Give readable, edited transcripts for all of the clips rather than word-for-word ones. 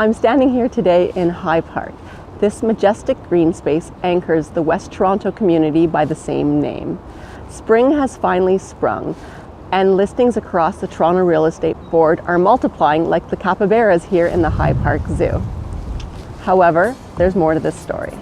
I'm standing here today in High Park. This majestic green space anchors the West Toronto community by the same name. Spring has finally sprung, and listings across the Toronto Real Estate Board are multiplying like the capybaras here in the High Park Zoo. However, there's more to this story.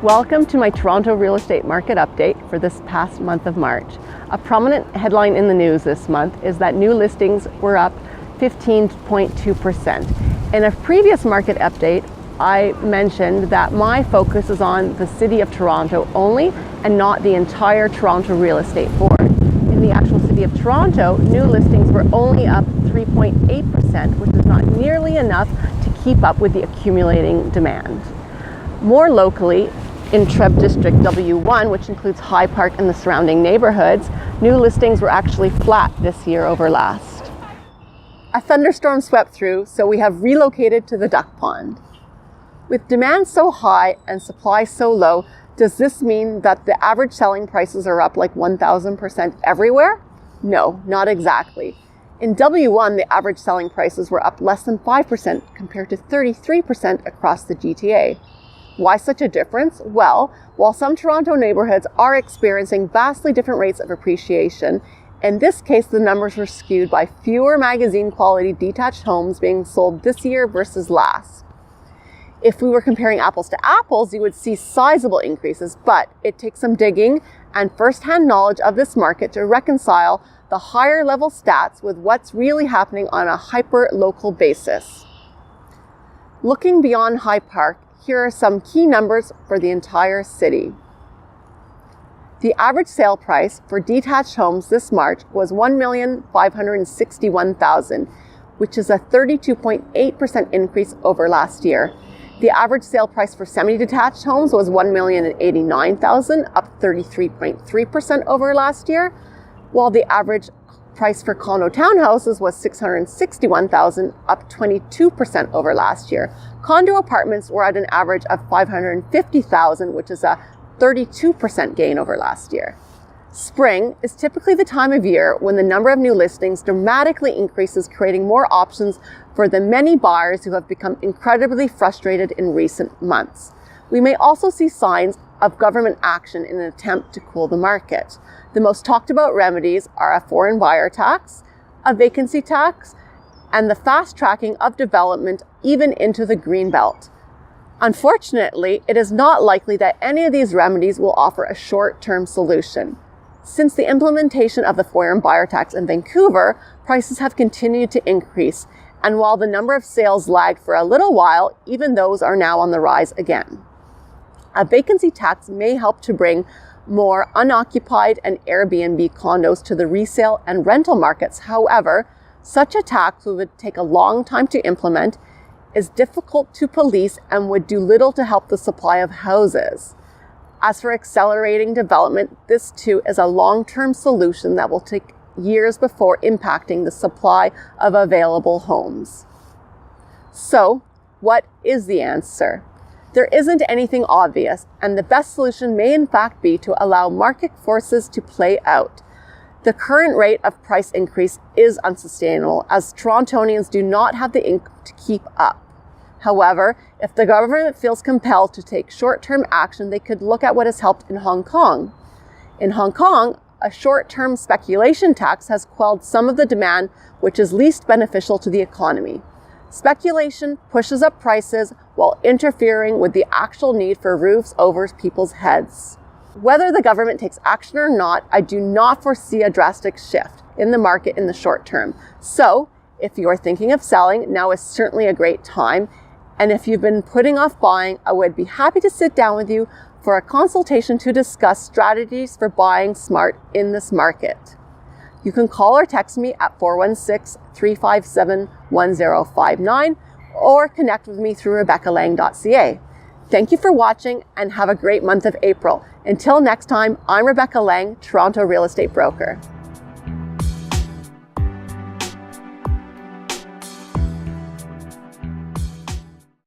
Welcome to my Toronto real estate market update for this past month of March. A prominent headline in the news this month is that new listings were up 15.2%. In a previous market update, I mentioned that my focus is on the City of Toronto only and not the entire Toronto Real Estate Board. In the actual City of Toronto, new listings were only up 3.8%, which is not nearly enough to keep up with the accumulating demand. More locally, in Treb District W1, which includes High Park and the surrounding neighborhoods, new listings were actually flat this year over last. A thunderstorm swept through, so we have relocated to the duck pond. With demand so high and supply so low, does this mean that the average selling prices are up like 1,000% everywhere? No, not exactly. In W1, the average selling prices were up less than 5% compared to 33% across the GTA. Why such a difference? Well, while some Toronto neighborhoods are experiencing vastly different rates of appreciation, in this case the numbers were skewed by fewer magazine quality detached homes being sold this year versus last. If we were comparing apples to apples, you would see sizable increases, but it takes some digging and first-hand knowledge of this market to reconcile the higher level stats with what's really happening on a hyper-local basis. Looking beyond High Park, here are some key numbers for the entire city. The average sale price for detached homes this March was $1,561,000, which is a 32.8% increase over last year. The average sale price for semi-detached homes was $1,089,000, up 33.3% over last year, while the average price for condo townhouses was $661,000, up 22% over last year. Condo apartments were at an average of $550,000, which is a 32% gain over last year. Spring is typically the time of year when the number of new listings dramatically increases, creating more options for the many buyers who have become incredibly frustrated in recent months. We may also see signs of government action in an attempt to cool the market. The most talked about remedies are a foreign buyer tax, a vacancy tax, and the fast tracking of development even into the Greenbelt. Unfortunately, it is not likely that any of these remedies will offer a short-term solution. Since the implementation of the foreign buyer tax in Vancouver, prices have continued to increase, and while the number of sales lagged for a little while, even those are now on the rise again. A vacancy tax may help to bring more unoccupied and Airbnb condos to the resale and rental markets. However, such a tax would take a long time to implement, is difficult to police, and would do little to help the supply of houses. As for accelerating development, this too is a long-term solution that will take years before impacting the supply of available homes. So, what is the answer? There isn't anything obvious, and the best solution may in fact be to allow market forces to play out. The current rate of price increase is unsustainable, as Torontonians do not have the income to keep up. However, if the government feels compelled to take short-term action, they could look at what has helped in Hong Kong. In Hong Kong, a short-term speculation tax has quelled some of the demand, which is least beneficial to the economy. Speculation pushes up prices while interfering with the actual need for roofs over people's heads. Whether the government takes action or not, I do not foresee a drastic shift in the market in the short term. So, if you are thinking of selling, now is certainly a great time. And if you've been putting off buying, I would be happy to sit down with you for a consultation to discuss strategies for buying smart in this market. You can call or text me at 416-357-1059 or connect with me through RebeccaLang.ca. Thank you for watching and have a great month of April. Until next time, I'm Rebecca Lang, Toronto Real Estate Broker.